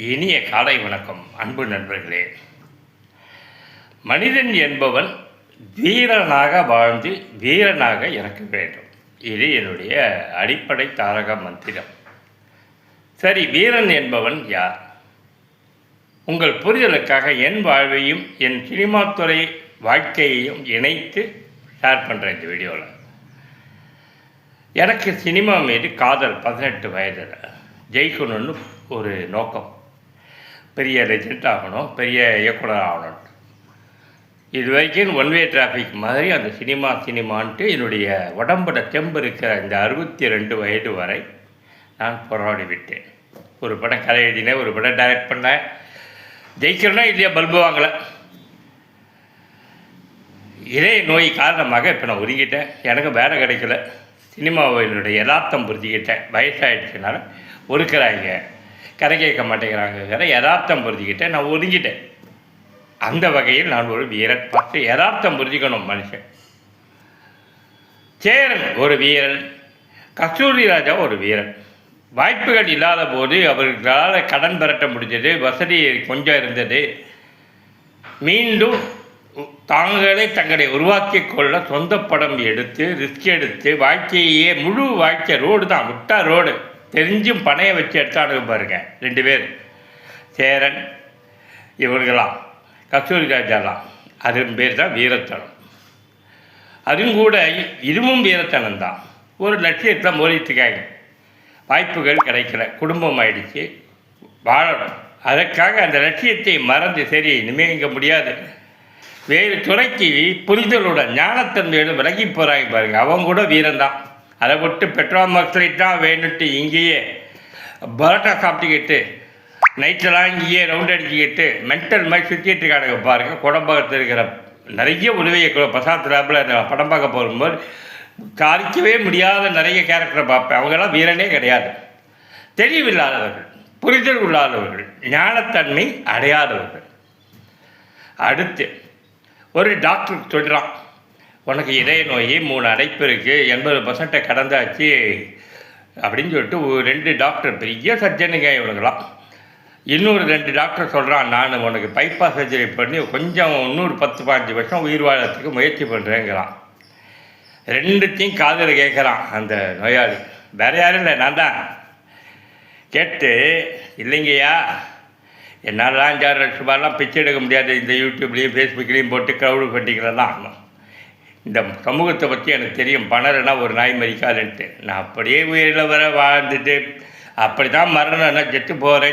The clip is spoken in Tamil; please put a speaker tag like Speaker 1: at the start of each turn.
Speaker 1: இனிய காலை வணக்கம் அன்பு நண்பர்களே. மனிதன் என்பவன் வீரனாக வாழ்ந்து வீரனாக இறக்க வேண்டும். இது என்னுடைய அடிப்படை தாரக மந்திரம். சரி, வீரன் என்பவன் யார்? உங்கள் புரிதலுக்காக என் வாழ்வையும் என் சினிமா துறை வாழ்க்கையையும் இணைத்து ஷேர் பண்ணுறேன் இந்த வீடியோவில். எனக்கு சினிமா மீது காதல் 18 வயதில் ஜெயிக்கணும்னு ஒரு நோக்கம். பெரிய லெஜெண்ட் ஆகணும், பெரிய இயக்குனர் ஆகணும். இது வரைக்கும் ஒன்வே டிராஃபிக் மாதிரி அந்த சினிமான்ட்டு என்னுடைய உடம்புட தெம்பு இருக்கிற இந்த 62 வயது வரை நான் போராடி விட்டேன். ஒரு படம் கதை எழுதினேன், ஒரு படம் டைரக்ட் பண்ணேன். ஜெயிக்கிறேன்னா இல்லையா பல்பு வாங்கலை. இதே நோய் காரணமாக இப்போ நான் ஒதுங்கிட்டேன். எனக்கு வேலை கிடைக்கல. சினிமாவினுடைய யதார்த்தம் புரிஞ்சுக்கிட்டேன். வயசாகிடுச்சுனால ஒதுக்குறாங்க, கரை கேட்க மாட்டேங்கிறாங்க. யதார்த்தம் புரிஞ்சுக்கிட்டேன், நான் ஒதுங்கிட்டேன். அந்த வகையில் நான் ஒரு வீரன். ஃபஸ்ட்டு யதார்த்தம் புரிஞ்சுக்கணும் மனுஷன். சேரன் ஒரு வீரன், கஸ்தூரி ராஜா ஒரு வீரன். வாய்ப்புகள் இல்லாத போது அவர்களால் கடன் பெறட்ட முடிஞ்சது, வசதி கொஞ்சம் இருந்தது. மீண்டும் தாங்களே தங்களை உருவாக்கி கொள்ள சொந்த படம் எடுத்து ரிஸ்க் எடுத்து வாழ்க்கையே முழு வாழ்க்கை ரோடு தான், விட்டா ரோடு தெரிஞ்சும் பணையை வச்சு எடுத்தானு பாருங்க. 2 பேர், சேரன் இவர்களாம், கஸ்தூரி ராஜாலாம். அதன் பேர் தான் வீரத்தனம். அதுவும் கூட இதுவும் வீரத்தனம் தான். ஒரு லட்சியத்தை மோதிட்டுருக்காங்க, வாய்ப்புகள் கிடைக்கல, குடும்பம் ஆயிடுச்சு, வாழணும். அதற்காக அந்த லட்சியத்தை மறந்து சரி இனிமேல் இங்கே முடியாது, வேறு துறைக்கு புரிதலுடன் ஞானத்தன்மையோடு விலகி போகிறாங்க பாருங்கள். அவங்க கூட வீரன்தான். அதை விட்டு பெட்ரோல் மார்க்ஸ்லைட் தான் வேணுட்டு இங்கேயே பரோட்டா சாப்பிட்டுக்கிட்டு நைட்டெல்லாம் இங்கேயே ரவுண்ட் அடிச்சுக்கிட்டு மென்டல் மாதிரி சுற்றிட்டு இருக்கானுங்க பாருங்கள். குடம்பகத்தில் இருக்கிற நிறைய உதவியை பிரசாத் லேபில் படம் பார்க்க போகும்போது சாதிக்கவே முடியாத நிறைய கேரக்டரை பார்ப்பேன். அவங்கெல்லாம் வீரனே கிடையாது. தெளிவில்லாதவர்கள், புரிதல் இல்லாதவர்கள், ஞானத்தன்மை அடையாதவர்கள். அடுத்து ஒரு டாக்டர் சொல்கிறான், உனக்கு இதய நோய் 3 அடைப்பு இருக்குது, 80% கடந்தாச்சு அப்படின்னு சொல்லிட்டு 2 டாக்டர், பெரிய சர்ஜனுங்க இவனுங்களாம். இன்னொரு 2 டாக்டர் சொல்கிறான், நான் உனக்கு பைபாஸ் சர்ஜரி பண்ணி கொஞ்சம் இன்னொரு 10-15 வருஷம் உயிர் வாழறதுக்கு முயற்சி பண்ணுறேங்கிறான். 2த்தையும் காதில் கேட்குறான் அந்த நோயாளி. வேறு யாரும் இல்லை, நான் தான். கேட்டு, இல்லைங்கய்யா, என்னால் 5-6 லட்ச ரூபாயெல்லாம் பிச்சை எடுக்க முடியாது. இந்த யூடியூப்லேயும் ஃபேஸ்புக்லேயும் போட்டு க்ரௌடு பண்ணிக்கிறதான். இந்த சமூகத்தை பற்றி எனக்கு தெரியும், பணம்னா ஒரு நாய் மறிக்காதுன்ட்டு. நான் அப்படியே உயிரில் வர வாழ்ந்துட்டு அப்படி தான் மரணம்னா செத்து போகிறேன்.